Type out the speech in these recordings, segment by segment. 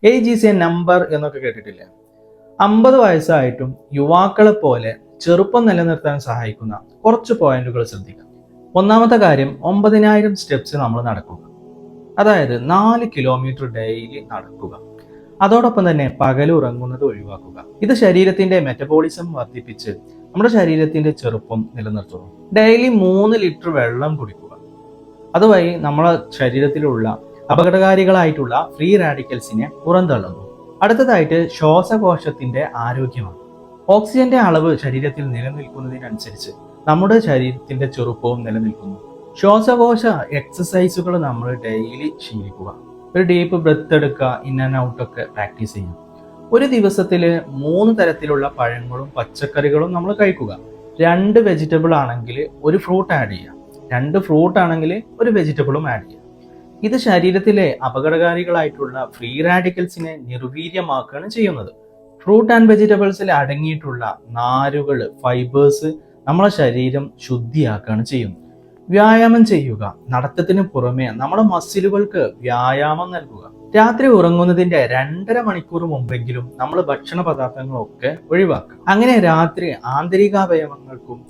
Age is A number എന്നൊക്കെ കേട്ടിട്ടില്ലേ? 50 വയസ്സായിട്ടും യുവാക്കളെ പോലെ ചെറുപ്പം നിലനിർത്താൻ സഹായിക്കുന്ന കുറച്ച് പോയിന്റുകൾ ശ്രദ്ധിക്കാം. ഒന്നാമത്തെ കാര്യം, 9000 സ്റ്റെപ്സ് നമ്മൾ നടക്കുക. അതായത് 4 കിലോമീറ്റർ ഡെയിലി നടക്കുക. അതോടൊപ്പം തന്നെ പകൽ ഉറങ്ങുന്നത് ഒഴിവാക്കുക. ഇത് ശരീരത്തിന്റെ മെറ്റബോളിസം വർദ്ധിപ്പിച്ച് നമ്മുടെ ശരീരത്തിന്റെ ചെറുപ്പം നിലനിർത്തുന്നു. ഡെയിലി 3 ലിറ്റർ വെള്ളം കുടിക്കുക. അതുവഴി നമ്മുടെ ശരീരത്തിലുള്ള അപകടകാരികളായിട്ടുള്ള ഫ്രീ റാഡിക്കൽസിനെ പുറന്തള്ളുന്നു. അടുത്തതായിട്ട് ശ്വാസകോശത്തിന്റെ ആരോഗ്യമാണ്. ഓക്സിജന്റെ അളവ് ശരീരത്തിൽ നിലനിൽക്കുന്നതിനനുസരിച്ച് നമ്മുടെ ശരീരത്തിന്റെ ചെറുപ്പവും നിലനിൽക്കുന്നു. ശ്വാസകോശ എക്സസൈസുകൾ നമ്മൾ ഡെയിലി ശീലിക്കുക. ഒരു ഡീപ്പ് ബ്രെത്ത് എടുക്കുക, ഇൻ ആൻഡ് ഔട്ട് ഒക്കെ പ്രാക്ടീസ് ചെയ്യും. ഒരു ദിവസത്തിൽ 3 തരത്തിലുള്ള പഴങ്ങളും പച്ചക്കറികളും നമ്മൾ കഴിക്കുക. 2 വെജിറ്റബിൾ ആണെങ്കിൽ ഒരു ഫ്രൂട്ട് ആഡ് ചെയ്യുക. 2 ഫ്രൂട്ട് ആണെങ്കിൽ ഒരു വെജിറ്റബിളും ആഡ് ചെയ്യുക. ഇത് ശരീരത്തിലെ അപകടകാരികളായിട്ടുള്ള ഫ്രീ റാഡിക്കൽസിനെ നിർവീര്യമാക്കുകയാണ് ചെയ്യുന്നത്. ഫ്രൂട്ട് ആൻഡ് വെജിറ്റബിൾസിൽ അടങ്ങിയിട്ടുള്ള നാരുകൾ, ഫൈബേഴ്സ് നമ്മളെ ശരീരം ശുദ്ധിയാക്കുകയാണ് ചെയ്യുന്നത്. വ്യായാമം ചെയ്യുക. നടത്തത്തിന് പുറമെ നമ്മുടെ മസിലുകൾക്ക് വ്യായാമം നൽകുക. രാത്രി ഉറങ്ങുന്നതിന്റെ 2.5 മണിക്കൂർ മുമ്പെങ്കിലും നമ്മൾ ഭക്ഷണ പദാർത്ഥങ്ങളൊക്കെ ഒഴിവാക്കുക. അങ്ങനെ രാത്രി ആന്തരികാവയവങ്ങൾക്കും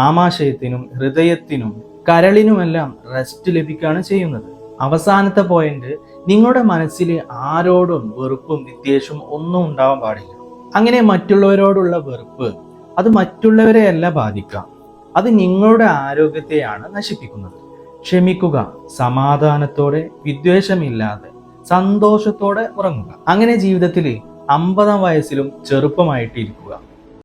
ആമാശയത്തിനും ഹൃദയത്തിനും കരളിനുമെല്ലാം റെസ്റ്റ് ലഭിക്കുകയാണ് ചെയ്യുന്നത്. അവസാനത്തെ പോയിന്റ്, നിങ്ങളുടെ മനസ്സിൽ ആരോടും വെറുപ്പും വിദ്വേഷവും ഒന്നും ഉണ്ടാവാൻ പാടില്ല. അങ്ങനെ മറ്റുള്ളവരോടുള്ള വെറുപ്പ് അത് മറ്റുള്ളവരെയല്ല ബാധിക്കുക, അത് നിങ്ങളുടെ ആരോഗ്യത്തെയാണ് നശിപ്പിക്കുന്നത്. ക്ഷമിക്കുക. സമാധാനത്തോടെ, വിദ്വേഷമില്ലാതെ, സന്തോഷത്തോടെ ഉറങ്ങുക. അങ്ങനെ ജീവിതത്തിൽ 50 വയസ്സിലും ചെറുപ്പമായിട്ടിരിക്കുക.